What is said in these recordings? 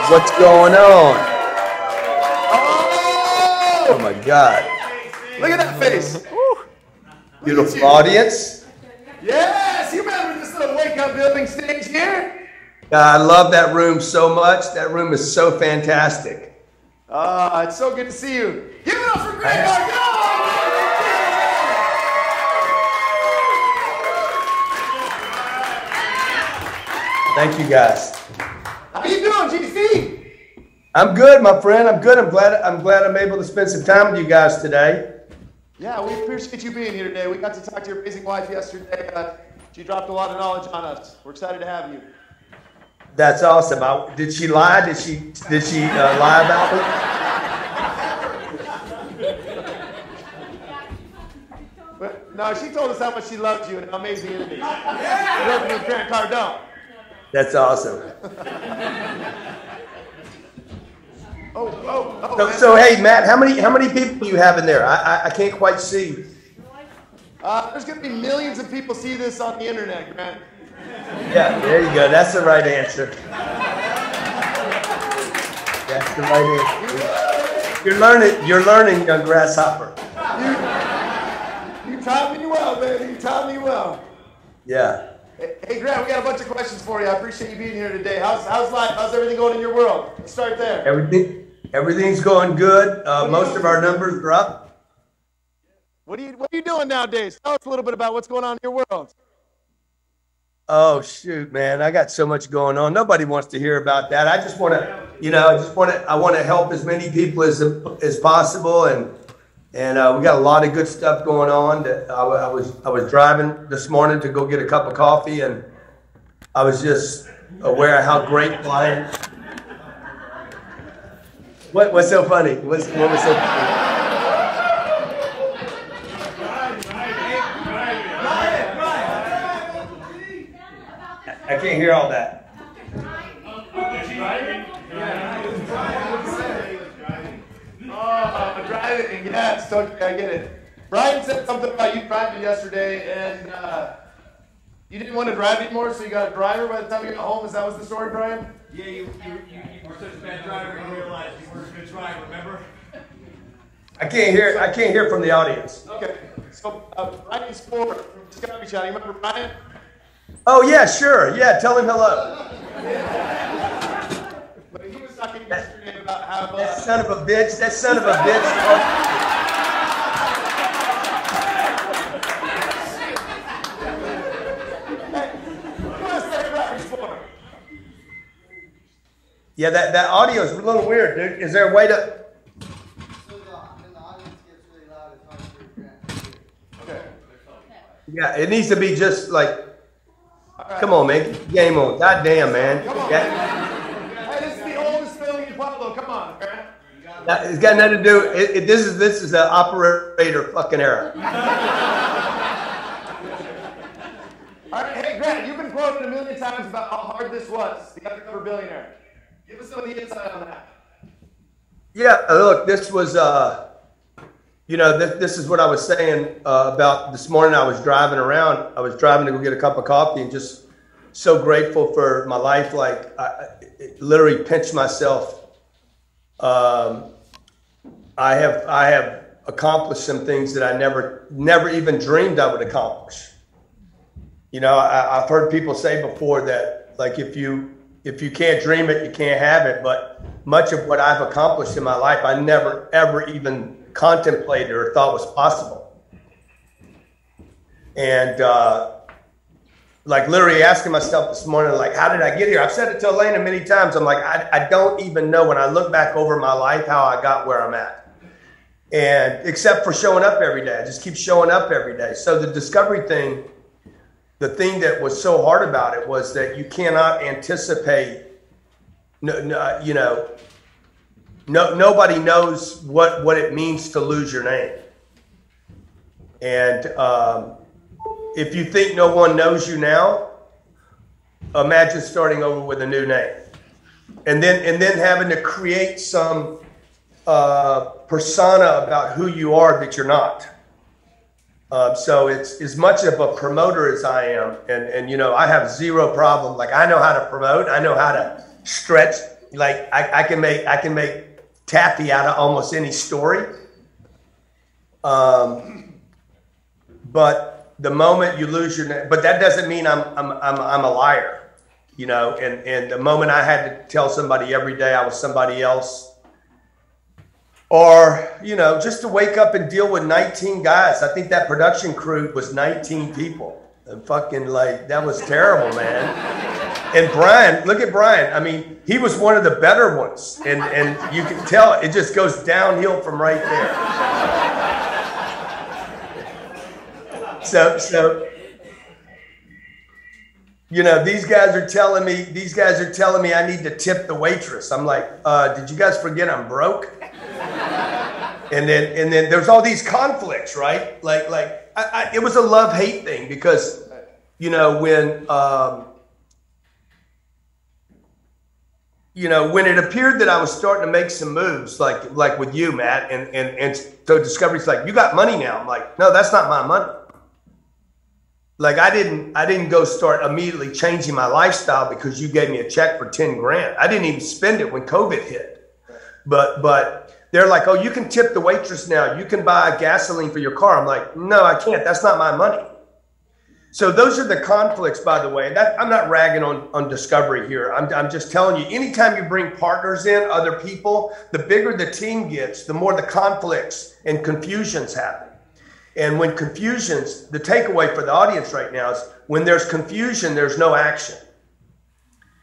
What's going on? Oh my God. Look at that face. Beautiful audience. Yes, you remember this little Wake Up building stage here? I love that room so much. That room is so fantastic. It's so good to see you. Give it up for Greg Cardone! Thank you guys. How you doing, GC? I'm good, my friend. I'm good. I'm glad I'm able to spend some time with you guys today. Yeah, we appreciate you being here today. We got to talk to your amazing wife yesterday. She dropped a lot of knowledge on us. We're excited to have you. That's awesome. Did she lie? Did she lie about it? But, no, she told us how much she loved you and how amazing it is. Yeah. Working with Grant Cardone. That's awesome. So hey, Matt, how many people do you have in there? I can't quite see. There's going to be millions of people see this on the internet, Grant. Yeah, there you go. That's the right answer. That's the right answer. You're learning, young grasshopper. You taught me well, baby. You taught me well. Yeah. Hey, Grant, we got a bunch of questions for you. I appreciate you being here today. How's life? How's everything going in your world? Let's start there. Everything's going good. Most of our numbers are up. What are you doing nowadays? Tell us a little bit about what's going on in your world. Oh shoot, man! I got so much going on. Nobody wants to hear about that. I just want to, I want to help as many people as possible, and we got a lot of good stuff going on. I was driving this morning to go get a cup of coffee, and I was just aware of how grateful I am. What's so funny? What was so funny? I can't hear all that. Driving, yes, okay, I get it. Brian said something about you driving yesterday, and you didn't want to drive anymore, so you got a driver by the time you got home. Is that was the story, Brian? Yeah, you were such a bad driver, you realized you weren't a good driver, remember? I can't hear from the audience. Okay, so Brian Spore from Discovery Channel, you remember Brian? Oh yeah, sure. Yeah, tell him hello. But he was talking yesterday about how that son of a bitch. That son of a bitch. Yeah, that audio is a little weird, dude. Is there a way to? So when the audience gets really loud, it's hard for Grant to hear. Okay. Yeah, it needs to be just like. Right. Come on, man. Get the game on. God damn, man. Come on. Hey, this is the oldest building in Pueblo. Come on, Grant. It's got nothing to do. This is the operator fucking era. All right, hey Grant, you've been quoted a million times about how hard this was. The Undercover Billionaire. Give us some of the insight on that. Yeah, look, this was, this is what I was saying about this morning. I was driving around. I was driving to go get a cup of coffee and just so grateful for my life. Like, I literally pinched myself. I have accomplished some things that I never even dreamed I would accomplish. I've heard people say before that, like, if you can't dream it, you can't have it. But much of what I've accomplished in my life, I never, ever even contemplated or thought was possible. And like literally asking myself this morning, like, how did I get here? I've said it to Elena many times. I'm like, I don't even know when I look back over my life how I got where I'm at. And except for showing up every day, I just keep showing up every day. So the discovery thing, the thing that was so hard about it was that you cannot anticipate, nobody knows what it means to lose your name. And if you think no one knows you now, imagine starting over with a new name. And then having to create some persona about who you are that you're not. So it's as much of a promoter as I am. And you know, I have zero problem. Like, I know how to promote. I know how to stretch. Like, I can make taffy out of almost any story. But the moment you lose but that doesn't mean I'm a liar. You know, and the moment I had to tell somebody every day I was somebody else, or, you know, just to wake up and deal with 19 guys. I think that production crew was 19 people. And fucking, like, that was terrible, man. And Brian, look at Brian. I mean, he was one of the better ones. And you can tell it just goes downhill from right there. So you know, these guys are telling me I need to tip the waitress. I'm like, did you guys forget I'm broke? And then there's all these conflicts, right? Like it was a love-hate thing because, you know, when it appeared that I was starting to make some moves, like with you, Matt, and so Discovery's like, you got money now. I'm like, no, that's not my money. Like, I didn't go start immediately changing my lifestyle because you gave me a check for 10 grand. I didn't even spend it when COVID hit. But they're like, oh, you can tip the waitress now. You can buy gasoline for your car. I'm like, no, I can't. That's not my money. So those are the conflicts, by the way. I'm not ragging on Discovery here. I'm just telling you, anytime you bring partners in, other people, the bigger the team gets, the more the conflicts and confusions happen. And when confusions, the takeaway for the audience right now is when there's confusion, there's no action.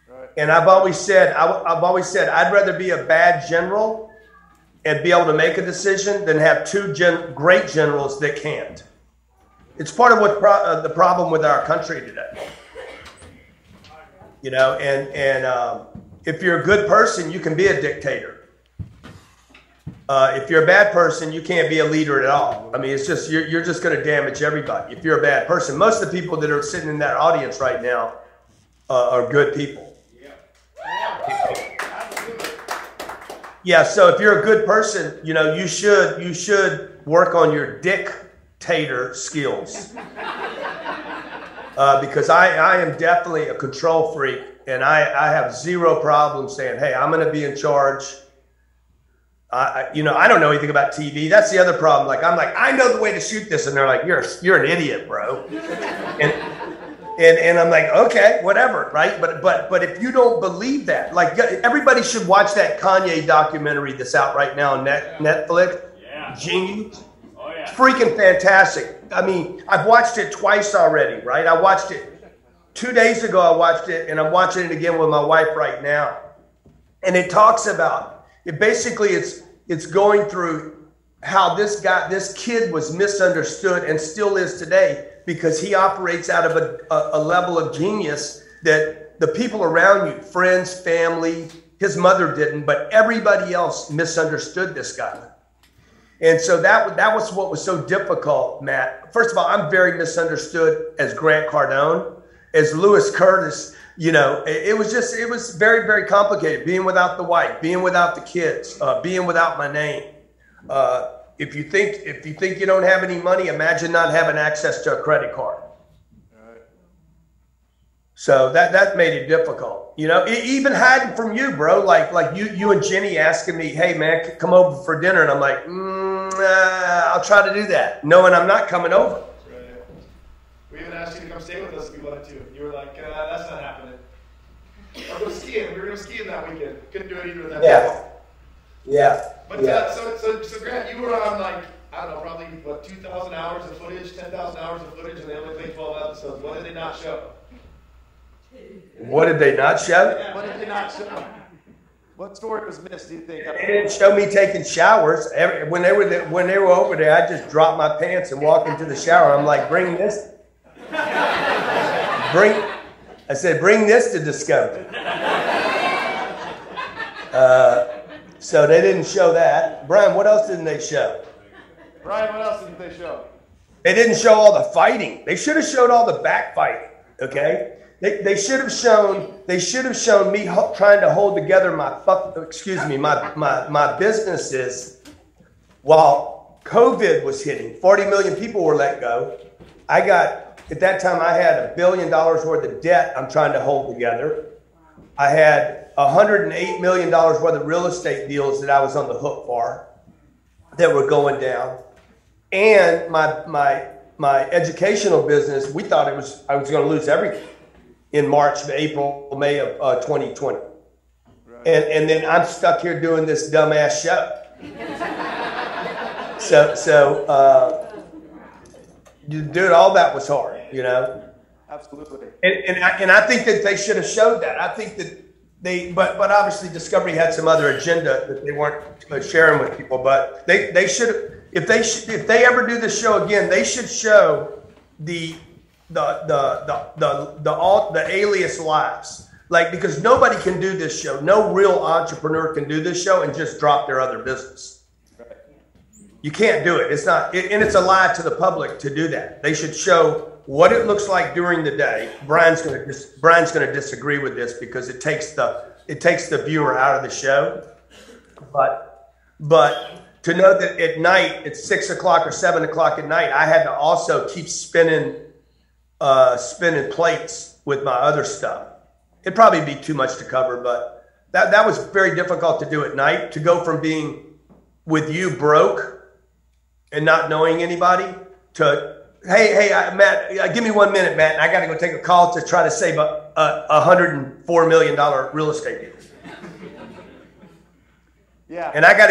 Right. And I've always said I'd rather be a bad general and be able to make a decision than have two great generals that can't. It's part of what the problem with our country today. You know, and if you're a good person, you can be a dictator. If you're a bad person, you can't be a leader at all. I mean, it's just, you're just going to damage everybody if you're a bad person. Most of the people that are sitting in that audience right now are good people. Yeah, so if you're a good person, you know, you should work on your dictator skills. Because I am definitely a control freak, and I have zero problem saying, hey, I'm going to be in charge. You know, I don't know anything about TV. That's the other problem. Like, I'm like, I know the way to shoot this. And they're like, you're an idiot, bro. And I'm like, okay, whatever, right? But if you don't believe that, like, everybody should watch that Kanye documentary that's out right now on Netflix. Yeah. Genius. Oh, yeah. It's freaking fantastic. I mean, I've watched it twice already, right? I watched it 2 days ago. I watched it, and I'm watching it again with my wife right now. And it talks about, it's going through how this kid was misunderstood and still is today because he operates out of a level of genius that the people around you, friends, family, his mother didn't, but everybody else misunderstood this guy. And so that was what was so difficult, Matt. First of all, I'm very misunderstood as Grant Cardone, as Lewis Curtis. You know, it was very, very complicated. Being without the wife, being without the kids, being without my name. If you think you don't have any money, imagine not having access to a credit card. Right. So that made it difficult. You know, even hiding from you, bro. Like you and Jenny asking me, hey man, come over for dinner, and I'm like, I'll try to do that, knowing I'm not coming over. We even asked you to come stay with us if you wanted to. You were like, that's not happening. Or go skiing. We were going to ski that weekend. Couldn't do it either of that. Yeah. Yeah. But yeah. So Grant, you were on like, I don't know, probably, 2,000 hours of footage, 10,000 hours of footage, and they only played 12 episodes. What did they not show? What did they not show? Yeah, what did they not show? What story was missed, do you think? They didn't show me taking showers. When they were over there, I just dropped my pants and walked into the shower. I'm like, bring this. I said, bring this to Discovery. So they didn't show that. Brian, what else didn't they show? Brian, what else didn't they show? They didn't show all the fighting. They should have showed all the backfighting. Okay? They should have shown me trying to hold together my businesses while COVID was hitting. 40 million people were let go. At that time, I had $1 billion worth of debt I'm trying to hold together. I had $108 million worth of real estate deals that I was on the hook for that were going down. And my educational business, we thought I was going to lose everything in March, April, May of 2020. Right. And then I'm stuck here doing this dumbass show. Dude, all that was hard, you know? Absolutely. And I think that they should have showed that. I think that but obviously Discovery had some other agenda that they weren't sharing with people. But they should, if they ever do this show again, they should show the alias lives. Like, because nobody can do this show. No real entrepreneur can do this show and just drop their other business. You can't do it. It's not, and it's a lie to the public to do that. They should show what it looks like during the day. Brian's going to disagree with this because it takes the viewer out of the show. But to know that at night, at 6 o'clock or 7 o'clock at night, I had to also keep spinning plates with my other stuff. It'd probably be too much to cover, but that was very difficult to do at night. To go from being with you broke and not knowing anybody to, hey, Matt, give me 1 minute, Matt, and I got to go take a call to try to save a $104 million real estate deal. Yeah. And I got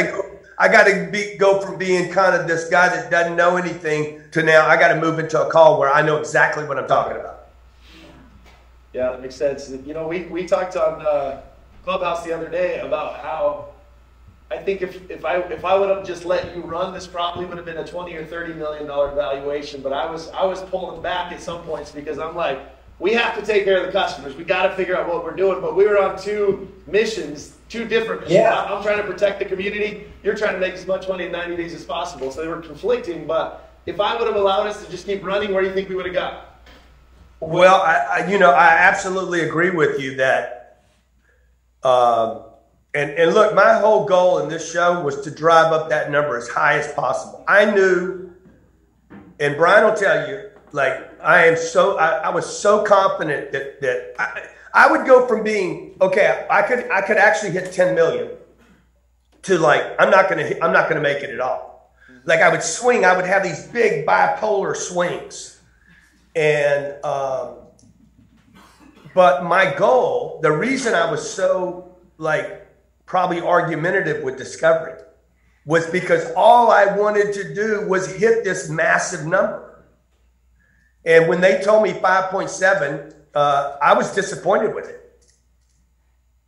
to go from being kind of this guy that doesn't know anything to now I got to move into a call where I know exactly what I'm talking about. Yeah, that makes sense. You know, we talked on Clubhouse the other day about how I think if I would have just let you run, this probably would have been a $20 or $30 million valuation. But I was pulling back at some points because I'm like, we have to take care of the customers. We got to figure out what we're doing. But we were on two missions, two different missions. Yeah. I'm trying to protect the community. You're trying to make as much money in 90 days as possible. So they were conflicting. But if I would have allowed us to just keep running, where do you think we would have got? Well, I absolutely agree with you that, and look, my whole goal in this show was to drive up that number as high as possible. I knew, and Brian will tell you, like, I was so confident that I would go from being, okay, I could actually hit 10 million to like, I'm not gonna make it at all. Like I would have these big bipolar swings. And, but my goal, the reason I was so like probably argumentative with Discovery was because all I wanted to do was hit this massive number. And when they told me 5.7, I was disappointed with it.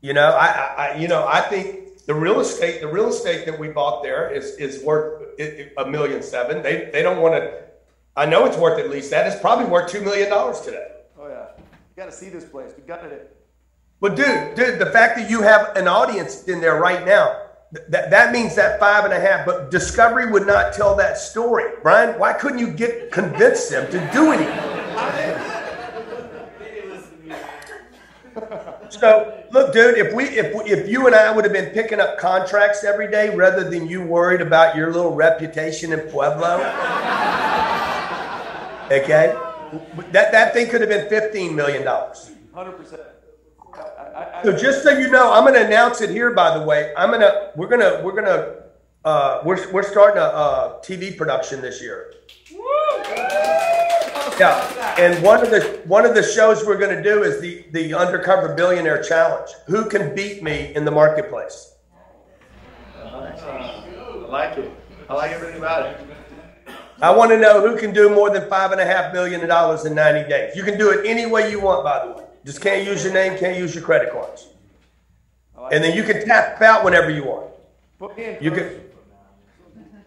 You know, I think the real estate that we bought there is worth $1.7 million. They don't want to. I know it's worth at least that. It's probably worth $2 million today. Oh yeah, you got to see this place. We gutted it. But dude, the fact that you have an audience in there right now, that means that 5.5. But Discovery would not tell that story, Brian. Why couldn't you convince them to do anything? So look, dude, if you and I would have been picking up contracts every day rather than you worried about your little reputation in Pueblo. Okay, that thing could have been $15 million. 100%. So just so you know, I'm going to announce it here. By the way, we're starting a TV production this year. Yeah, and one of the shows we're going to do is the Undercover Billionaire Challenge. Who can beat me in the marketplace? I like it. I like everything about it. I want to know who can do more than $5.5 million in 90 days. You can do it any way you want, by the way. Just can't use your name, can't use your credit cards. And then you can tap out whenever you want. Put me in, you can,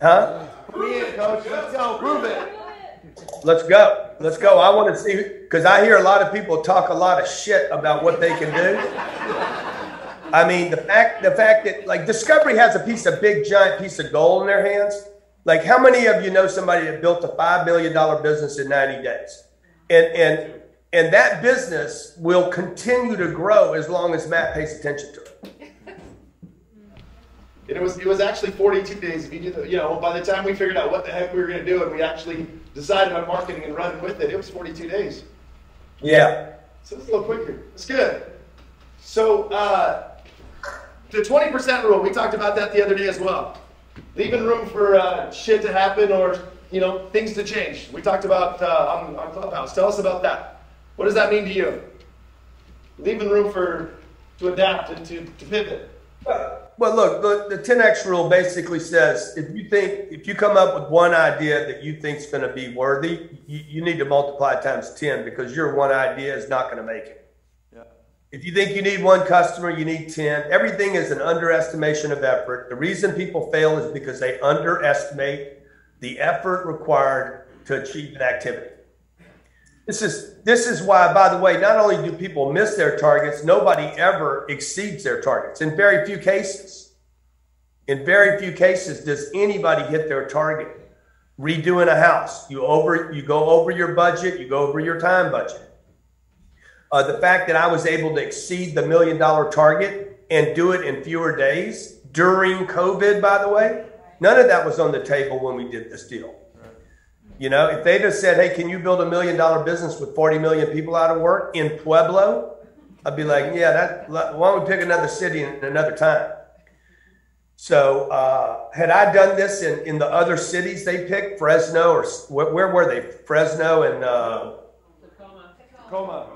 huh? Put me in, coach. Let's go. Prove it. Let's go. Let's go. I want to see, because I hear a lot of people talk a lot of shit about what they can do. I mean, the fact that like Discovery has a big giant piece of gold in their hands. Like, how many of you know somebody that built a $5 million business in 90 days? And that business will continue to grow as long as Matt pays attention to it. And it was actually 42 days. If you do the, you know, by the time we figured out what the heck we were going to do and we actually decided on marketing and running with it, it was 42 days. Yeah. So it's a little quicker. It's good. So the 20% rule, we talked about that the other day as well. Leaving room for shit to happen or, you know, things to change. We talked about on Clubhouse. Tell us about that. What does that mean to you? Leaving room to adapt and to pivot. Well, look, the 10X rule basically says if you come up with one idea that you think is going to be worthy, you need to multiply it times 10 because your one idea is not going to make it. Yeah. If you think you need one customer, you need 10. Everything is an underestimation of effort. The reason people fail is because they underestimate the effort required to achieve an activity. This is why, by the way, not only do people miss their targets, nobody ever exceeds their targets. In very few cases does anybody hit their target. Redoing a house, you go over your budget, you go over your time budget. The fact that I was able to exceed the $1 million target and do it in fewer days during COVID, by the way, none of that was on the table when we did this deal. You know, if they'd have said, hey, can you build $1 million business with 40 million people out of work in Pueblo? I'd be like, yeah, why don't we pick another city in another time? So had I done this in the other cities they picked, Fresno, or where were they? Fresno and Tacoma.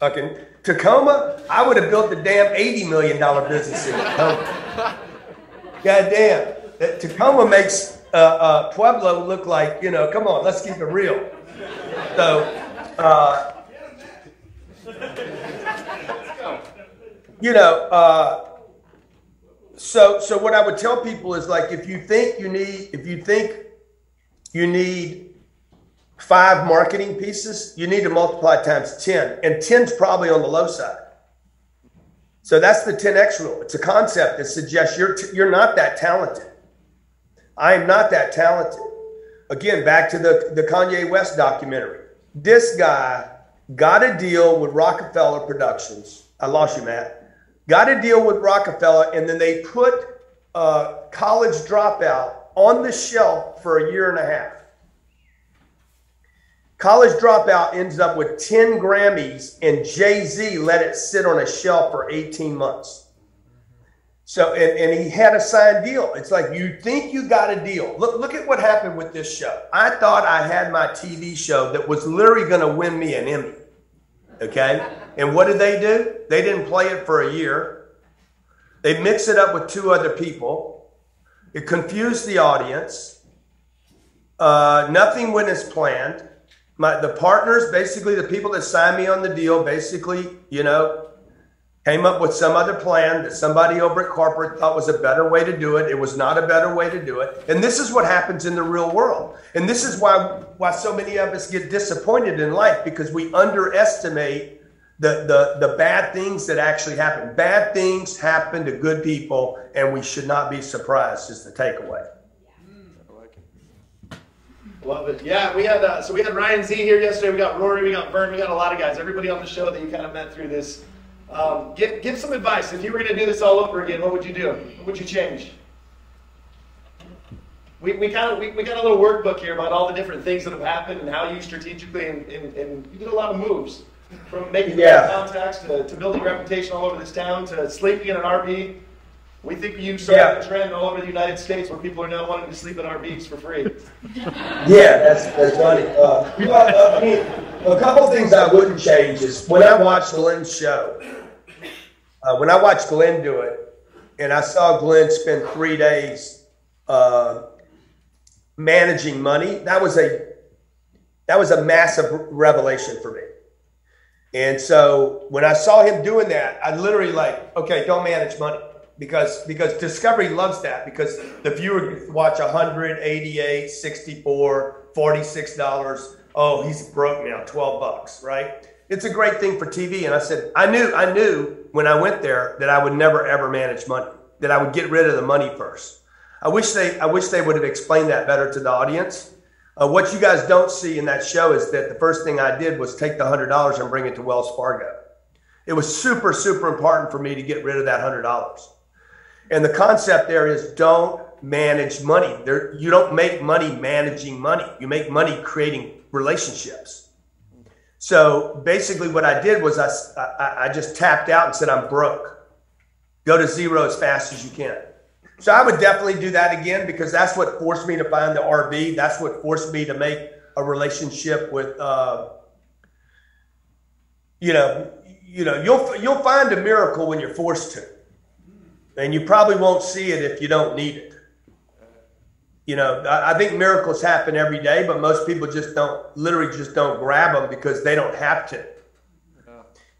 Okay, Tacoma, I would have built the damn $80 million business in Tacoma. God damn. Tacoma makes Pueblo look like, you know, come on, let's keep it real. So, you know, so what I would tell people is like, if you think you need 5 marketing pieces, you need to multiply times 10, and 10's probably on the low side. So that's the 10X rule. It's a concept that suggests you're not that talented. I am not that talented. Again, back to the Kanye West documentary. This guy got a deal with Rockefeller Productions. I lost you, Matt. Got a deal with Rockefeller, and then they put College Dropout on the shelf for a year and a half. College Dropout ends up with 10 Grammys, and Jay-Z let it sit on a shelf for 18 months. So, and he had a signed deal. It's like, you think you got a deal. Look at what happened with this show. I thought I had my TV show that was literally going to win me an Emmy. Okay? And what did they do? They didn't play it for a year. They mixed it up with 2 other people. It confused the audience. Nothing went as planned. The partners, basically the people that signed me on the deal, basically, you know, came up with some other plan that somebody over at corporate thought was a better way to do it. It was not a better way to do it. And this is what happens in the real world. And this is why so many of us get disappointed in life, because we underestimate the bad things that actually happen. Bad things happen to good people, and we should not be surprised, is the takeaway. Love it. Yeah, we had Ryan Z here yesterday. We got Rory, we got Vern, we got a lot of guys. Everybody on the show that you kind of met through this. Give some advice. If you were going to do this all over again, what would you do? What would you change? We got a little workbook here about all the different things that have happened and how you strategically and you did a lot of moves, from making contacts to building a reputation all over this town to sleeping in an RV. We think you started a trend all over the United States where people are now wanting to sleep in RVs for free. Yeah, that's funny. I mean, a couple things I wouldn't change is when I watched Glenn's show. When I watched Glenn do it, and I saw Glenn spend 3 days managing money, that was a massive revelation for me. And so when I saw him doing that, I literally like, okay, don't manage money. Because Discovery loves that, because the viewer watch 188, 64, $46. Oh, he's broke now, $12, right? It's a great thing for TV. And I said, I knew when I went there that I would never ever manage money, that I would get rid of the money first. I wish they would have explained that better to the audience. What you guys don't see in that show is that the first thing I did was take the $100 and bring it to Wells Fargo. It was super, super important for me to get rid of that $100. And the concept there is don't manage money. You don't make money managing money. You make money creating relationships. So basically what I did was I just tapped out and said, I'm broke. Go to zero as fast as you can. So I would definitely do that again, because that's what forced me to find the RV. That's what forced me to make a relationship with, you'll find a miracle when you're forced to. And you probably won't see it if you don't need it. I think miracles happen every day, but most people literally just don't grab them because they don't have to.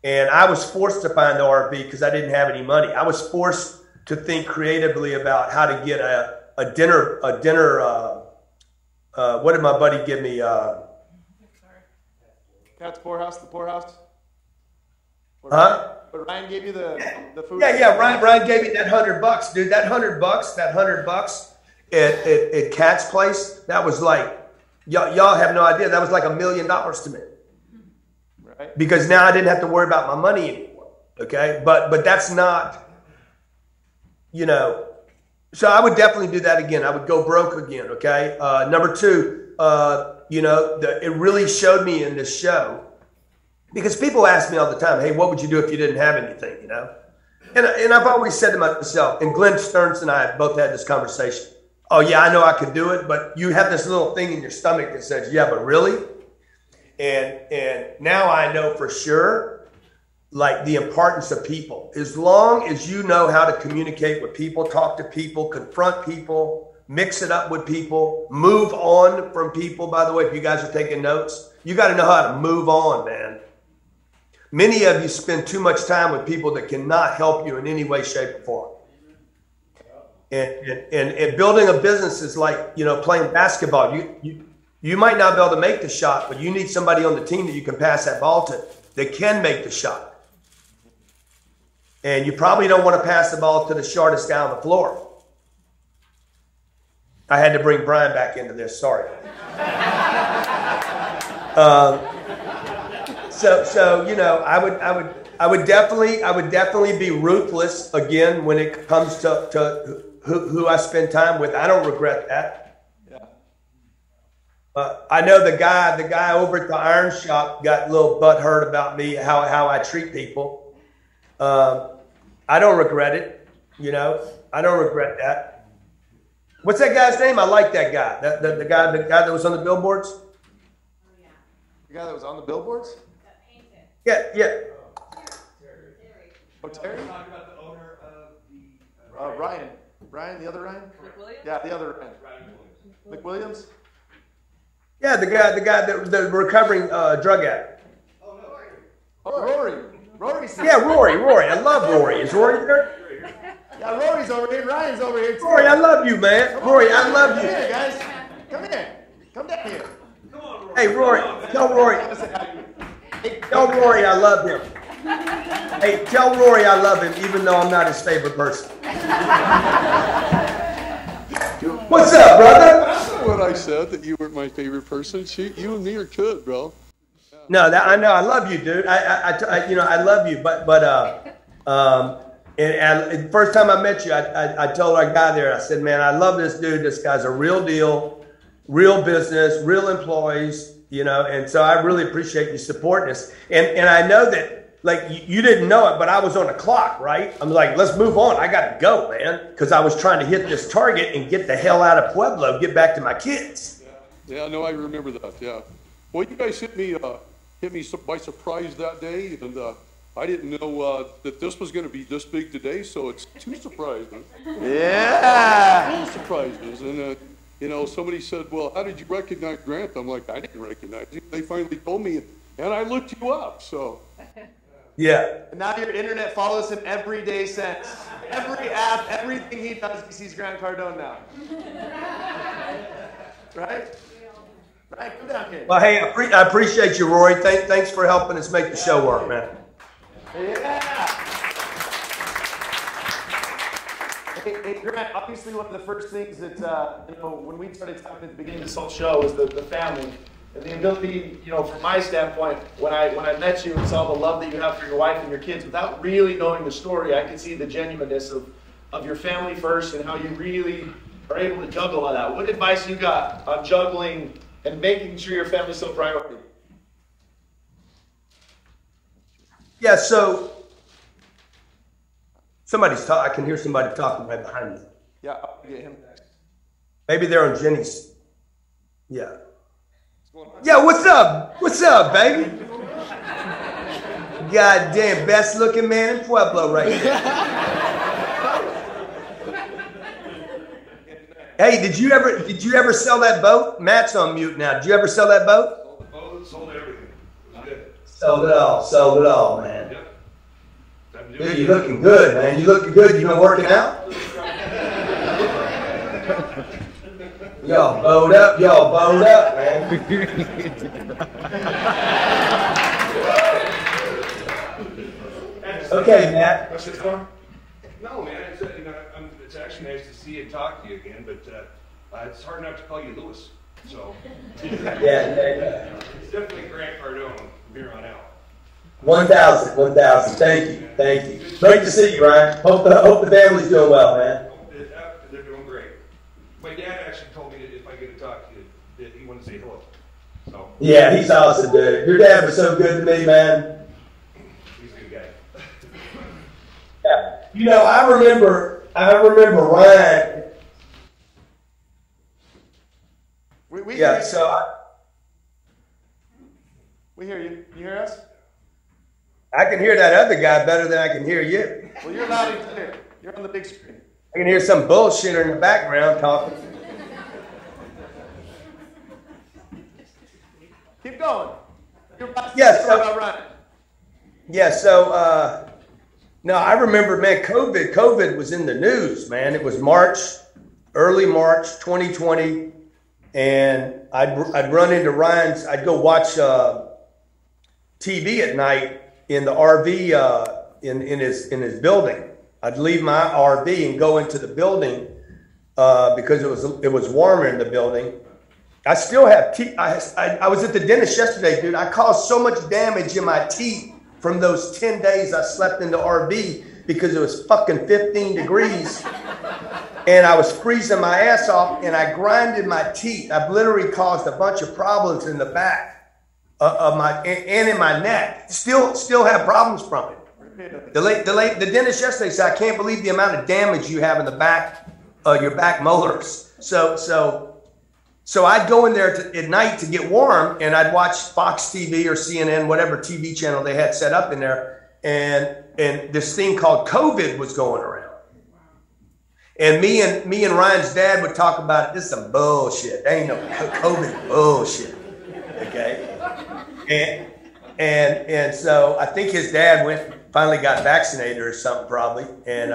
And I was forced to find the RV because I didn't have any money. I was forced to think creatively about how to get a dinner. What did my buddy give me? Cat's Poorhouse, the Poorhouse. Huh? But Ryan gave you the food. Yeah. Ryan gave me that $100, dude. That $100 at Cat's place. That was like, y'all have no idea. That was like $1 million to me. Right. Because now I didn't have to worry about my money anymore. Okay, but that's not, So I would definitely do that again. I would go broke again. Okay. Number two, it really showed me in this show. Because people ask me all the time, hey, what would you do if you didn't have anything, And I've always said to myself, and Glenn Stearns and I both had this conversation. Oh, yeah, I know I could do it, but you have this little thing in your stomach that says, yeah, but really? And now I know for sure, like, the importance of people. As long as you know how to communicate with people, talk to people, confront people, mix it up with people, move on from people. By the way, if you guys are taking notes, you got to know how to move on, man. Many of you spend too much time with people that cannot help you in any way, shape, or form. And building a business is like, playing basketball. You might not be able to make the shot, but you need somebody on the team that you can pass that ball to that can make the shot. And you probably don't want to pass the ball to the shortest guy on the floor. I had to bring Brian back into this. Sorry. I would definitely be ruthless again when it comes to who I spend time with. I don't regret that. Yeah. I know the guy over at the iron shop got a little butthurt about me, how I treat people. I don't regret it. I don't regret that. What's that guy's name? I like that guy. The guy that was on the billboards. Oh yeah. The guy that was on the billboards? Yeah. Oh, Terry? Talking about the owner of the Ryan. Ryan, the other Ryan? McWilliams? Yeah, the other Ryan. McWilliams? Yeah, the guy the recovering drug addict. Oh, Rory. Rory. Yeah, Rory. I love Rory. Is Rory there? Yeah, Rory's over here. Ryan's over here too. Rory, I love you, man. Rory, I love you. Come here, guys. Come here. Come down here. Come on, Rory. Hey, Rory, tell Rory. Tell Rory I love him. Hey, tell Rory I love him, even though I'm not his favorite person. What's up, brother? That's not what I said, that you weren't my favorite person. You and me are good, bro. No, I know. I love you, dude. I love you. And first time I met you, I told our guy there, I said, man, I love this dude. This guy's a real deal, real business, real employees, and so I really appreciate you supporting us. And I know that, like, you didn't know it, but I was on a clock, right? I'm like, let's move on. I got to go, man, because I was trying to hit this target and get the hell out of Pueblo, get back to my kids. Yeah, no, I remember that, yeah. Well, you guys hit me by surprise that day, and I didn't know that this was going to be this big today, so it's two surprises. Yeah. Two surprises. And, somebody said, well, how did you recognize Grant? I'm like, I didn't recognize him. They finally told me, and I looked you up, so. Yeah. And now your internet follows him every day since. Every app, everything he does, he sees Grant Cardone now. Right? Right, come down here. Well, hey, I appreciate you, Rory. Thanks for helping us make the show work, man. Yeah. Hey, Grant, obviously one of the first things that, when we started talking at the beginning of this whole show was the family. And the ability, from my standpoint, when I met you and saw the love that you have for your wife and your kids, without really knowing the story, I could see the genuineness of your family first and how you really are able to juggle all that. What advice you got on juggling and making sure your family's still a priority? Yeah, so somebody's talking. I can hear somebody talking right behind me. Yeah, I'll get him next. Maybe they're on Jenny's. Yeah. Yeah, what's up? What's up, baby? Goddamn, best looking man in Pueblo right there. Hey, did you ever sell that boat? Matt's on mute now. Did you ever sell that boat? Sold the boat, sold everything. It was good. Sold it all, man. Yep. Time to do Dude, it. you looking good, man. You looking good. You been working out? Y'all bowed up, man. Okay, Matt. Questions for him? No, man, it's actually nice to see you and talk to you again, but it's hard not to call you Lewis. So Yeah. it's definitely Grant Cardone from here on out. 1,000. Thank you. Great to see you, Ryan. Hope the family's doing well, man. They're doing great. My dad actually told me that if I get to talk to you, that he wanted to say hello. So Yeah, he's awesome, dude. Your dad was so good to me, man. he's a good guy. Yeah. You know, I remember Ryan. We Yeah, hear you. so We hear you. Can you hear us? I can hear that other guy better than I can hear you. Well, you're loud and clear. You're on the big screen. I can hear some bullshitter in the background talking. Keep going. You're about to Yes, say so- about Ryan. Yeah, so no, I remember, man, COVID was in the news, man. It was early March 2020, and I'd run into Ryan's. I'd go watch TV at night in the RV in his building. I'd leave my RV and go into the building because it was warmer in the building. I still have teeth. I was at the dentist yesterday, dude. I caused so much damage in my teeth from those 10 days I slept in the RV because it was fucking 15 degrees and I was freezing my ass off and I grinded my teeth. I've literally caused a bunch of problems in the back of my and in my neck. Still have problems from it. The dentist yesterday said, I can't believe the amount of damage you have in the back, your back molars. So I'd go in there at night to get warm, and I'd watch Fox TV or CNN, whatever TV channel they had set up in there, and this thing called COVID was going around. And me and Ryan's dad would talk about it. This is some bullshit. There ain't no COVID bullshit. Okay? And so I think his dad finally got vaccinated or something probably. And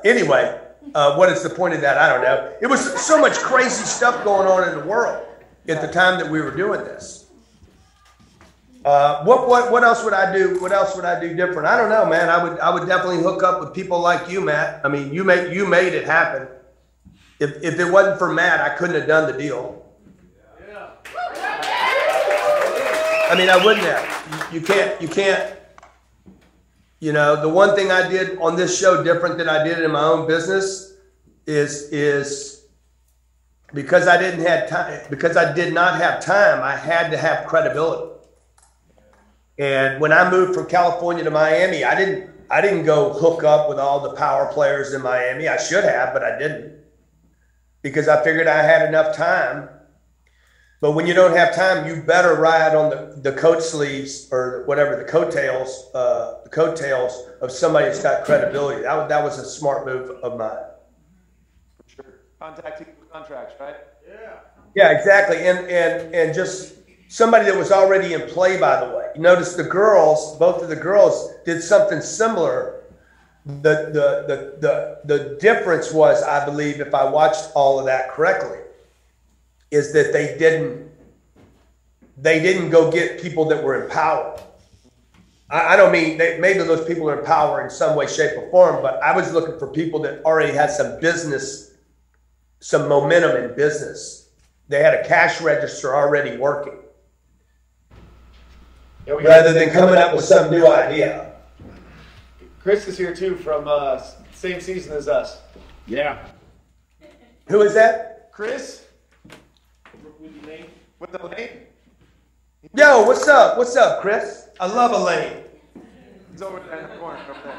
anyway. What is the point of that? I don't know. It was so much crazy stuff going on in the world at the time that we were doing this. What else would I do? What else would I do different? I don't know, man. I would definitely hook up with people like you, Matt. I mean, you made it happen. If it wasn't for Matt, I couldn't have done the deal. Yeah. I mean, I wouldn't have. You can't. You know, the one thing I did on this show different than I did in my own business is because I didn't have time, because I did not have time, I had to have credibility. And when I moved from California to Miami, I didn't go hook up with all the power players in Miami. I should have, but I didn't, because I figured I had enough time. But when you don't have time, you better ride on the coat sleeves or whatever, the coattails of somebody that's got credibility. That was a smart move of mine. Sure. Contacting with contracts, right? Yeah. Yeah, exactly. And just somebody that was already in play, by the way. You notice both of the girls did something similar. The difference was, I believe, if I watched all of that correctly, is that they didn't go get people that were in power. I don't mean maybe those people are in power in some way, shape, or form, but I was looking for people that already had some business, some momentum in business. They had a cash register already working, rather than coming up with some new idea. Chris is here too from same season as us. Yeah. Who is that? Chris? With the lane? Yo, what's up? What's up, Chris? I love Elaine. He's over there in the corner. Over there.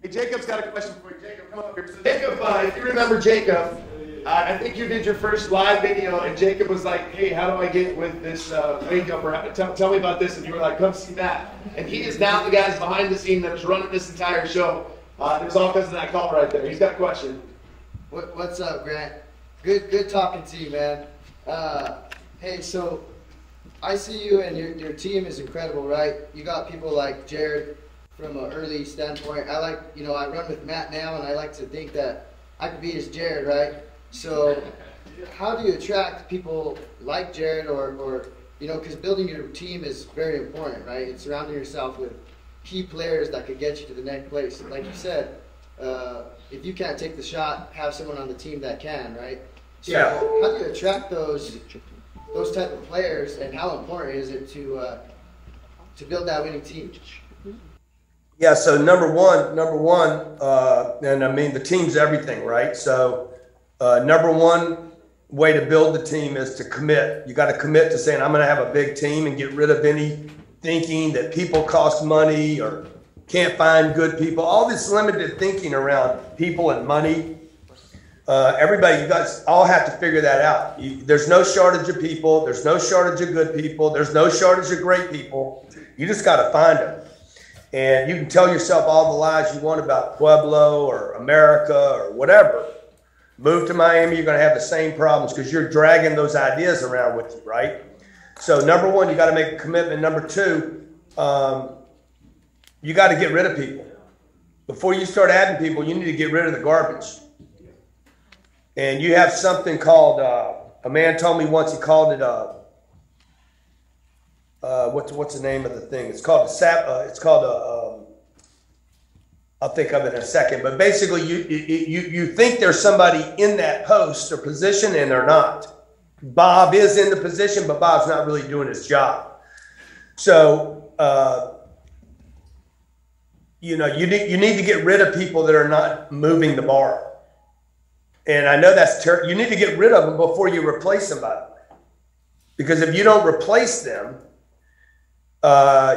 Hey, Jacob's got a question for you. Jacob, come up here. So Jacob, if you remember Jacob, I think you did your first live video, and Jacob was like, hey, how do I get with this Wake Up? Or tell me about this. And you were like, come see Matt. And he is now the guy behind the scene that is running this entire show. There's all kinds of that call right there. He's got a question. What's up, Grant? Good talking to you, man. Hey, so I see you and your team is incredible, right? You got people like Jared from an early standpoint. I run with Matt now, and I like to think that I could be as Jared, right? So how do you attract people like Jared or because building your team is very important, right? And surrounding yourself with key players that could get you to the next place. Like you said, if you can't take the shot, have someone on the team that can, right? So yeah. How do you attract those type of players, and how important is it to build that winning team? Yeah, so number one, and I mean the team's everything, right? So number one way to build the team is to commit. You got to commit to saying, I'm going to have a big team, and get rid of any thinking that people cost money or can't find good people. All this limited thinking around people and money. Everybody, you guys all have to figure that out. There's no shortage of people. There's no shortage of good people. There's no shortage of great people. You just got to find them. And you can tell yourself all the lies you want about Pueblo or America or whatever. Move to Miami, you're going to have the same problems because you're dragging those ideas around with you, right? So number one, you got to make a commitment. Number two, you got to get rid of people. Before you start adding people, you need to get rid of the garbage. And you have something called, a man told me once, he called it, what's the name of the thing? It's called I'll think of it in a second. But basically, you think there's somebody in that post or position, and they're not. Bob is in the position, but Bob's not really doing his job. So, you need to get rid of people that are not moving the bar. And I know that's terrible. You need to get rid of them before you replace somebody. Because if you don't replace them,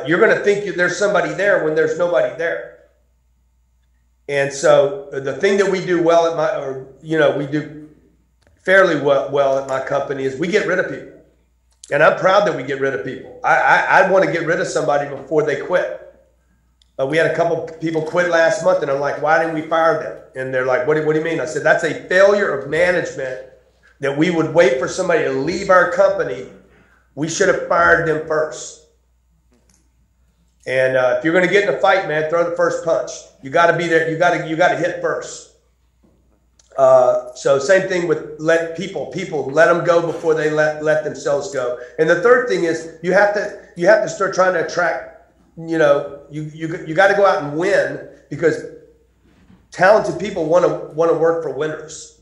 you're going to think there's somebody there when there's nobody there. And so the thing that we do well at we do fairly well at my company is we get rid of people. And I'm proud that we get rid of people. I want to get rid of somebody before they quit. We had a couple people quit last month, and I'm like, why didn't we fire them? And they're like, what do you mean? I said, that's a failure of management that we would wait for somebody to leave our company. We should have fired them first. And if you're going to get in a fight, man, throw the first punch. You got to be there. You got to hit first. So same thing with let them go before they let themselves go. And the third thing is you have to start trying to attract. You got to go out and win, because talented people want to work for winners.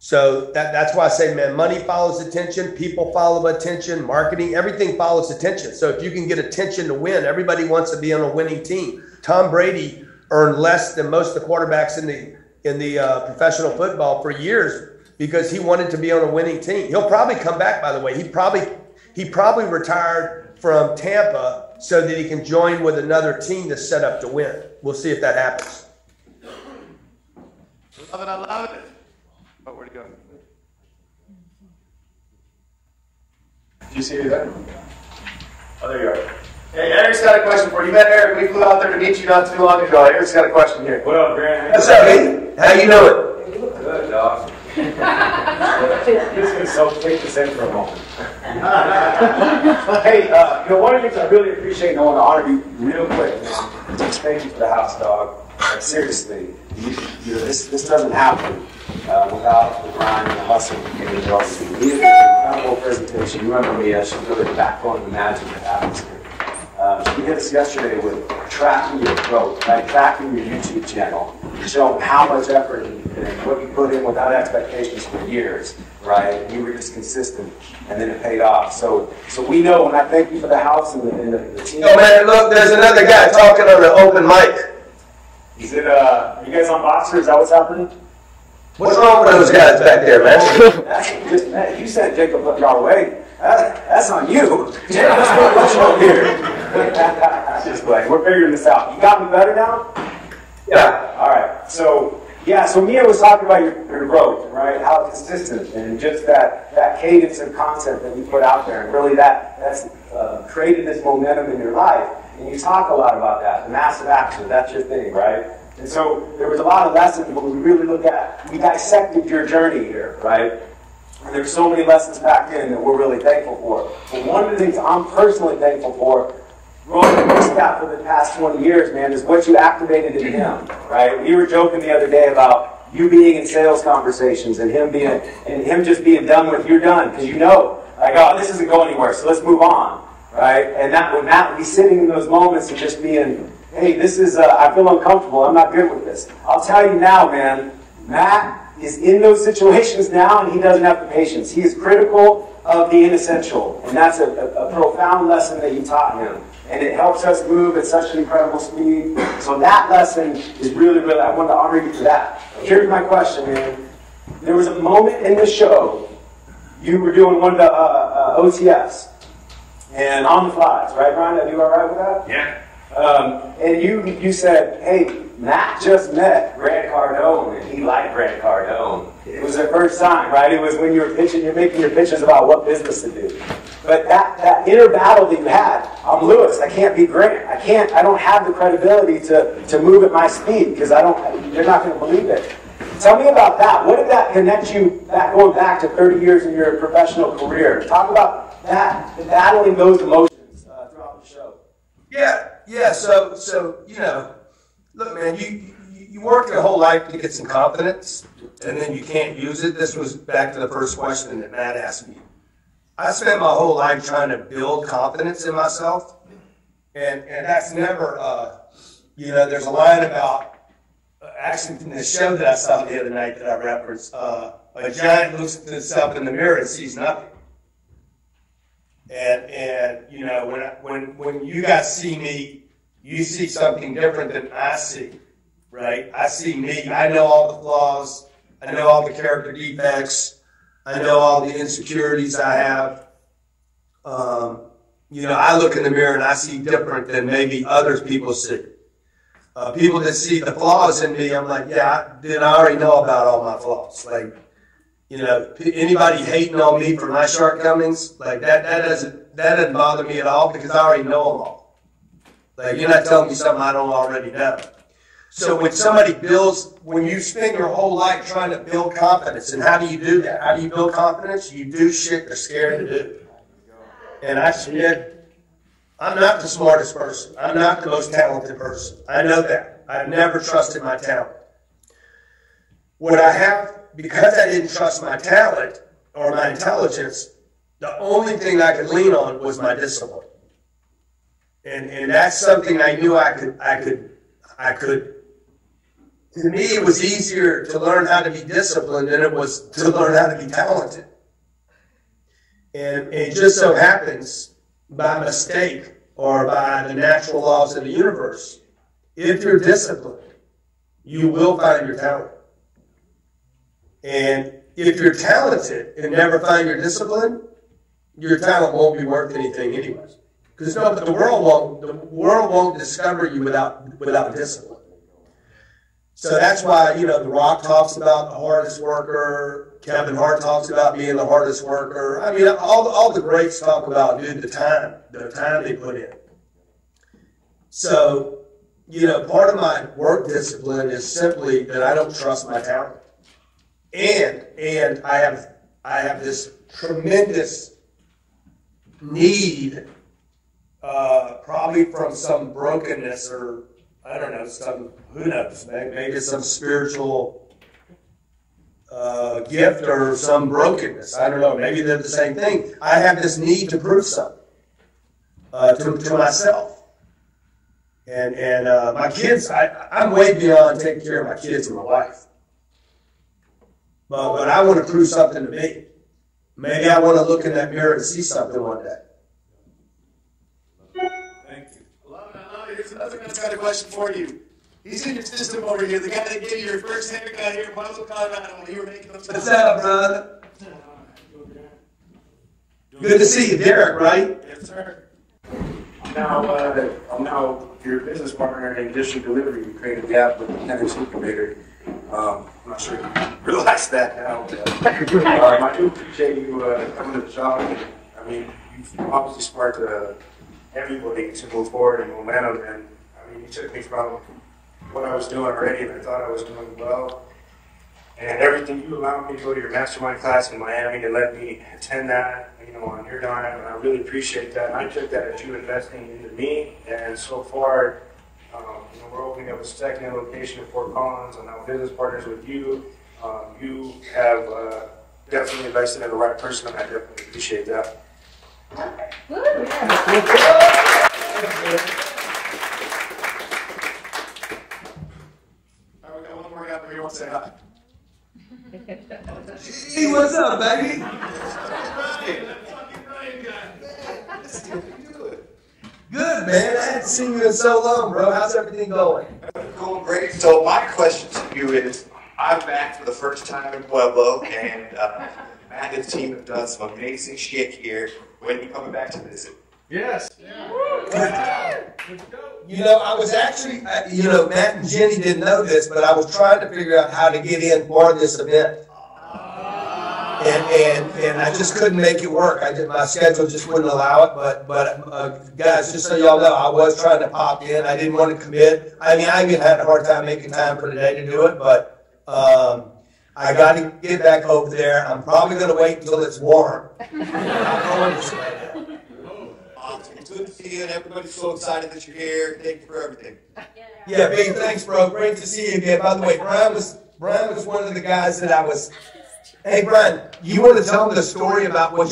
So that's why I say, man, money follows attention, people follow attention, marketing, everything follows attention. So if you can get attention to win, everybody wants to be on a winning team. Tom Brady earned less than most of the quarterbacks in the professional football for years because he wanted to be on a winning team. He'll probably come back, by the way. He probably retired from Tampa so that he can join with another team that's set up to win. We'll see if that happens. Love it, I love it. Oh, where'd he go? Did you see you there? Oh, there you are. Hey, Eric's got a question for you. You met Eric. We flew out there to meet you not too long ago. Eric's got a question here. What up, Grant? What's up, man? How you doing? Good, dog. This is so take this in for a moment. Hey, one of the things I really appreciate, and I want to honor you real quick, man. Thank you for the house, dog. Like, seriously, this doesn't happen without the grind and the hustle and the adversity. You did an incredible presentation. You remember me as she's really the backbone of the magic that happens here. She did this yesterday with tracking your growth, right? Tracking your YouTube channel, showing how much effort and what you put in without expectations for years. right? You were just consistent, and then it paid off. So we know, and I thank you for the house and the team. Oh man, look, there's another guy talking on the open mic. Is it, are you guys on Boxer? Is that what's happening? What's wrong with those guys back there, man? Man, you sent Jacob y'all away. That's on you. Jacob's professional here. Just like, we're figuring this out. You got me better now? Yeah. All right. So Mia was talking about your growth, right? How consistent and just that cadence of content that you put out there, and really that's created this momentum in your life. And you talk a lot about that, the massive action. That's your thing, right? And so there was a lot of lessons, but we really we dissected your journey here, right? And there's so many lessons packed in that we're really thankful for. But one of the things I'm personally thankful for, growing in this gap for the past 20 years, man, is what you activated in him, right? We were joking the other day about you being in sales conversations and him just being done with, you're done, because you know, like, oh, this isn't going anywhere, so let's move on, right? And that when Matt would be sitting in those moments and just being, hey, this is, I feel uncomfortable, I'm not good with this. I'll tell you now, man, Matt is in those situations now, and he doesn't have the patience. He is critical of the inessential, and that's a profound lesson that you taught him. And it helps us move at such an incredible speed. So that lesson is really, really, I want to honor you for that. Here's my question, man. There was a moment in the show, you were doing one of the OTFs, and on the flies, right, Brian? Are you all right with that? Yeah. And you said, hey, Matt just met Grant Cardone, and he liked Grant Cardone. It was their first time, right? It was when you were pitching, you're making your pitches about what business to do. But that inner battle that you had, I'm Lewis, I can't be Grant. I don't have the credibility to move at my speed, because you're not going to believe it. Tell me about that. What did that connect you going back to 30 years in your professional career? Talk about that, battling those emotions throughout the show. Yeah. So you know, look, man, you work your whole life to get some confidence, and then you can't use it. This was back to the first question that Matt asked me. I spent my whole life trying to build confidence in myself, and that's never, there's a line about, actually from the show that I saw the other night that I referenced, a giant looks at himself in the mirror and sees nothing. And you know, when you guys see me, you see something different than I see, right? I see me. I know all the flaws. I know all the character defects. I know all the insecurities I have. I look in the mirror and I see different than maybe other people see. People that see the flaws in me, I'm like, yeah, I already know about all my flaws. Like, anybody hating on me for my shortcomings, like that doesn't bother me at all, because I already know them all. Like, you're not telling me something I don't already know. So when you spend your whole life trying to build confidence, and how do you do that? How do you build confidence? You do shit they're scared to do. And I'm not the smartest person. I'm not the most talented person. I know that. I've never trusted my talent. Because I didn't trust my talent or my intelligence, the only thing I could lean on was my discipline. And that's something I knew I could. To me, it was easier to learn how to be disciplined than it was to learn how to be talented. And it just so happens, by mistake or by the natural laws of the universe, if you're disciplined, you will find your talent. And if you're talented and never find your discipline, your talent won't be worth anything anyways. Because the world won't discover you without discipline. So that's why, The Rock talks about the hardest worker. Kevin Hart talks about being the hardest worker. I mean, all the greats talk about, the time they put in. So, part of my work discipline is simply that I don't trust my talent. And I have this tremendous need, probably from some brokenness, or I don't know, who knows, maybe it's some spiritual gift or some brokenness. I don't know, maybe they're the same thing. I have this need to prove something to myself. And my kids, I'm way beyond taking care of my kids and my wife. But I want to prove something to me. maybe I want to look in that mirror and see something one day. Thank you. I love it. Here's another guy's got a question for you. He's in your system over here. The guy that gave you your first haircut here in Pueblo, Colorado, when you were making those. What's up, brother? Good to see you, Derek, right? Yes, sir. I'm now your business partner in district delivery. You created the app with the Tennis Incubator. I'm not sure you realize that now. I do appreciate you coming to the shop. I mean, you've obviously sparked everybody to move forward and momentum. And I mean, you took me from what I was doing already, and I thought I was doing well. And everything, you allowed me to go to your mastermind class in Miami and let me attend that, on your dime, and I really appreciate that. And I took that as you investing into me, and so far, we're opening up a second location in Fort Collins. I'm now business partners with you. You have definitely invested in the right person, and I definitely appreciate that. All right, we got one more guy over here. Want to say hi? Hey, what's up, baby? Good, man. I hadn't seen you in so long, bro. How's everything going? Going great. So my question to you is, I'm back for the first time in Pueblo, and Matt and his team have done some amazing shit here. When are you coming back to visit? Yes. I was actually, Matt and Jenny didn't know this, but I was trying to figure out how to get in for this event. And I just couldn't make it work. My schedule just wouldn't allow it. But guys, just so y'all know, I was trying to pop in. I didn't want to commit. I mean, I even had a hard time making time for today to do it. But I got to get back over there. I'm probably going to wait until it's warm. Awesome. It's good to see you, and everybody's so excited that you're here. Thank you for everything. Yeah, big thanks, bro. Great to see you again. By the way, Brian was one of the guys that I was. Hey, Brian, you want to tell them the story about what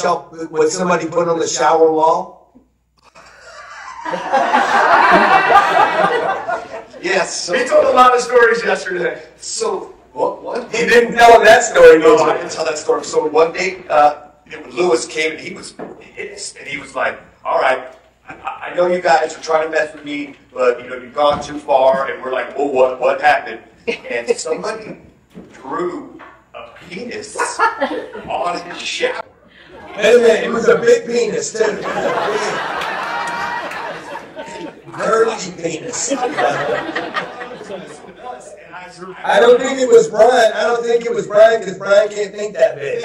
somebody put on the shower wall? Yes. He told a lot of stories yesterday. So what? He didn't tell him that story. No, I didn't tell that story. So one day, Lewis came and he was pissed, and he was like, "All right, I know you guys are trying to mess with me, but you've gone too far." And we're like, "Well, what happened?" And somebody drew a penis on his shower. Wait a minute, it was a big penis too. Curly penis. I don't think it was Brian. I don't think it was Brian because Brian can't think that big.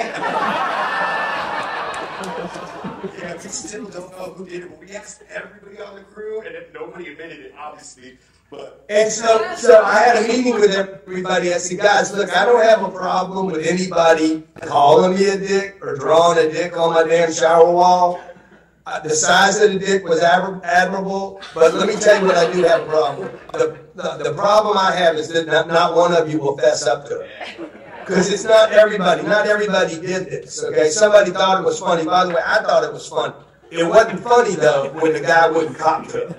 Yeah, we still don't know who did it, but we asked everybody on the crew, and nobody admitted it, obviously. And so I had a meeting with everybody. I said, guys, look, I don't have a problem with anybody calling me a dick or drawing a dick on my damn shower wall. The size of the dick was admirable, but let me tell you what I do have a problem with. The problem I have is that not one of you will fess up to it. Because it's not everybody. Not everybody did this, okay? Somebody thought it was funny. By the way, I thought it was funny. It wasn't funny, though, when the guy wouldn't cop to it.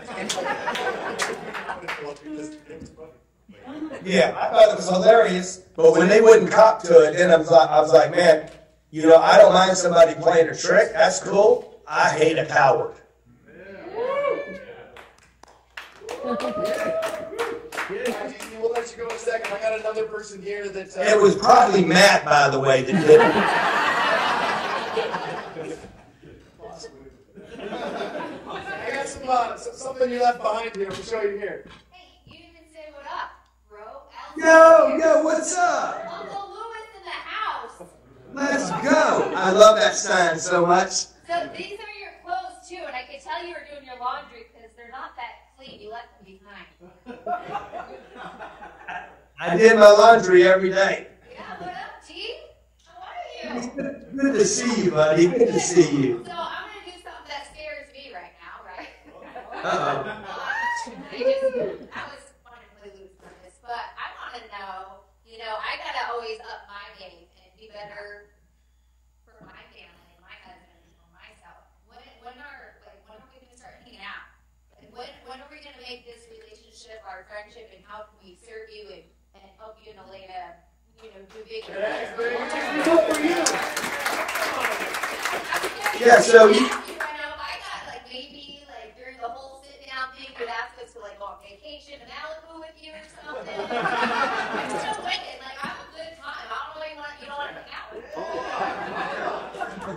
Yeah, I thought it was hilarious, but when they wouldn't cop to it, then I was like, man, I don't mind somebody playing a trick. That's cool. I hate a coward. We'll let you go in a second. I got another person here that. It was probably Matt, by the way, that did it. I got something you left behind here. We'll show you here. Hey, you didn't even say what up, bro. Yo, what's up? Uncle Lewis in the house. Let's go. I love that sign so much. So these are your clothes too, and I can tell you were doing your laundry because they're not that clean. You left them behind. I did my laundry every day. Yeah, what up, T? How are you? Good to see you, buddy. Good to see you. So I'm going to do something that scares me right now, right? Uh-oh. I was wanting to lose on this, but I want to know, I got to always up my game and be better for my family and my husband and myself. When are we going to start hanging out? And when are we going to make this relationship, our friendship, and how can we serve you and help you in a way to you know, do big things. Yeah, so You know, I got like maybe like during the whole sit down thing, could ask us to like go on vacation to Malibu with you or something. I'm so wicked. Like I'm a good time. I don't know you don't want to hang out with me.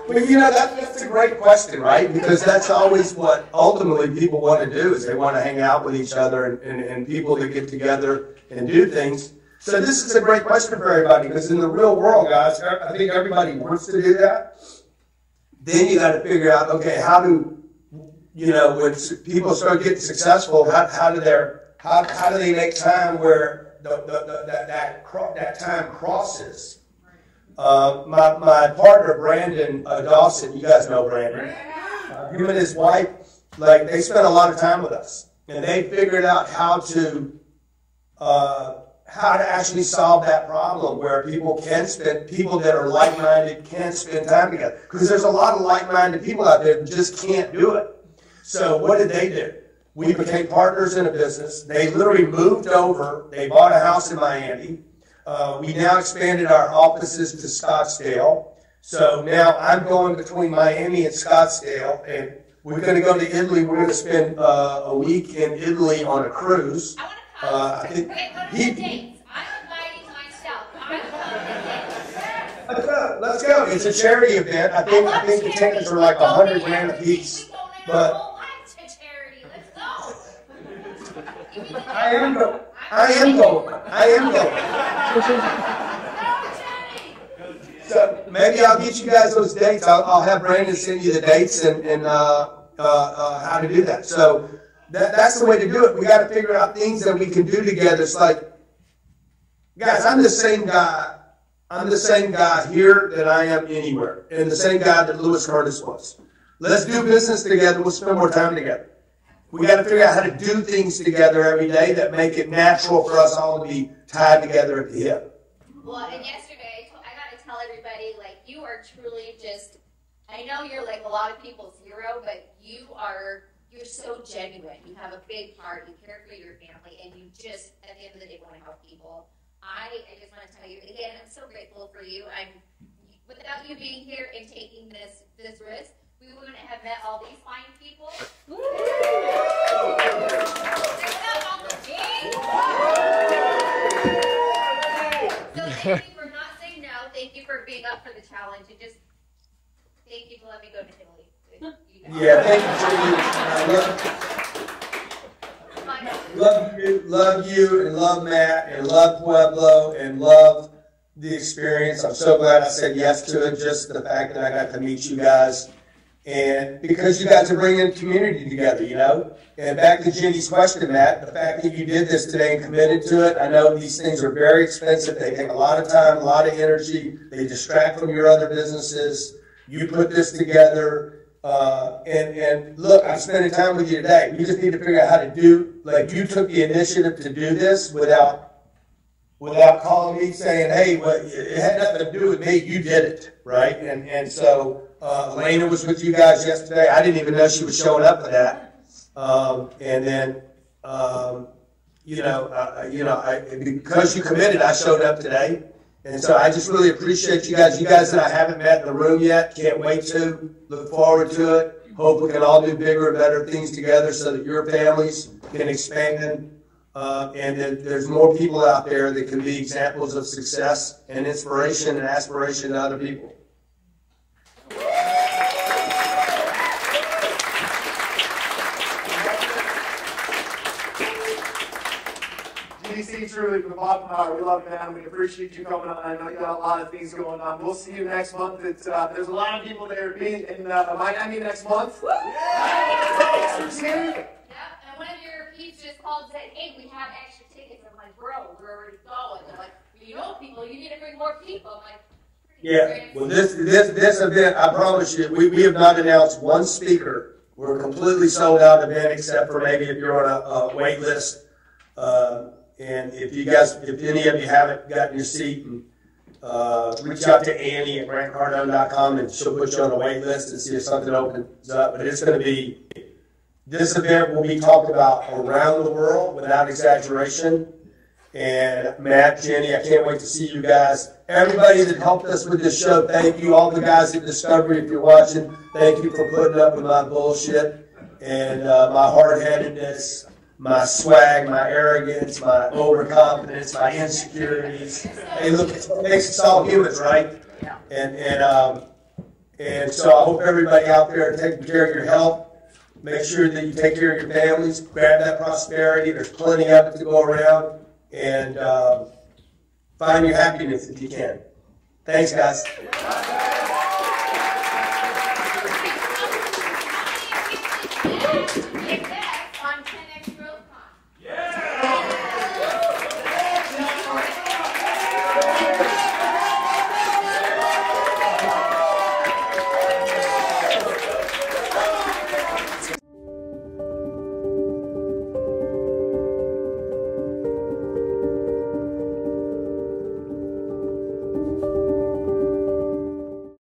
Well, you know, that's a great question, right? Because that's always what ultimately people want to do is they want to hang out with each other and people to get together and do things. So this is a great question for everybody because in the real world, guys, I think everybody wants to do that. Then you got to figure out, okay, how do, you know, when people start getting successful, how do they make time where that time crosses? My partner, Brandon Dawson, you guys know Brandon. Him and his wife, like they spent a lot of time with us, and they figured out how to actually solve that problem where people that are like-minded can spend time together. Because there's a lot of like-minded people out there that just can't do it. So what did they do? We became partners in a business. They literally moved over. They bought a house in Miami. We now expanded our offices to Scottsdale. So now I'm going between Miami and Scottsdale, and we're going to go to Italy. We're going to spend a week in Italy on a cruise. I want to come. We're going to go to the dates. I'm inviting myself. I'm coming to dates. Let's go. It's a charity event. I think the tickets are like $100 grand a piece. But to charity. Let's go. I am going. So maybe I'll get you guys those dates. I'll have Brandon send you the dates and how to do that. So that's the way to do it. We got to figure out things that we can do together. It's like, guys, I'm the same guy. I'm the same guy here that I am anywhere, and the same guy that Lewis Curtis was. Let's do business together. We'll spend more time together. We got to figure out how to do things together every day that make it natural for us all to be tied together at the hip. Well, and yesterday, I got to tell everybody, like, you are truly just, I know you're like a lot of people's hero, but you're so genuine. You have a big heart. You care for your family, and you just, at the end of the day, want to help people. I just want to tell you, again, I'm so grateful for you. Without you being here and taking this risk, we wouldn't have met all these fine people. So thank you for not saying no. Thank you for being up for the challenge. And just thank you for letting me go to Italy. Yeah, thank you. Love you, and love Matt, and love Pueblo, and love the experience. I'm so glad I said yes to it. Just the fact that I got to meet you guys. And because you guys are bringing community together, you know. And back to Jenny's question, Matt, the fact that you did this today and committed to it, I know these things are very expensive. They take a lot of time, a lot of energy. They distract from your other businesses. You put this together. And look, I'm spending time with you today. We just need to figure out how to do, like you took the initiative to do this without calling me saying, hey, well, it had nothing to do with me. You did it, right? And so Elena was with you guys yesterday. I didn't even know she was showing up for that. And then, because you committed, I showed up today. And so I just really appreciate you guys. You guys that I haven't met in the room yet, can't wait to. Look forward to it. Hope we can all do bigger and better things together so that your families can expand. And that there's more people out there that can be examples of success and inspiration and aspiration to other people. GDC truly, from the bottom of our heart, we love you, man. We appreciate you coming on. I know you got a lot of things going on. We'll see you next month. There's a lot of people there in Miami next month. Yeah, and one of your peeps just called and said, hey, we have extra tickets. I'm like, bro, we're already going. They're like, you know people, you need to bring more people. I'm like, yeah, well, this event, I promise you, we have not announced one speaker. We're a completely sold out event, except for maybe if you're on a wait list. And if any of you haven't gotten your seat, and reach out to Annie at grantcardone.com, and she'll put you on a wait list and see if something opens up. But it's going to be, this event will be talked about around the world without exaggeration. And Matt, Jenny, I can't wait to see you guys. Everybody that helped us with this show, thank you. All the guys at Discovery, if you're watching, thank you for putting up with my bullshit and my hard-headedness, my swag, my arrogance, my overconfidence, my insecurities. Hey, look, it makes us all humans, right? And so I hope everybody out there is taking care of your health. Make sure that you take care of your families. Grab that prosperity. There's plenty of it to go around. And find your happiness if you can. Thanks, guys.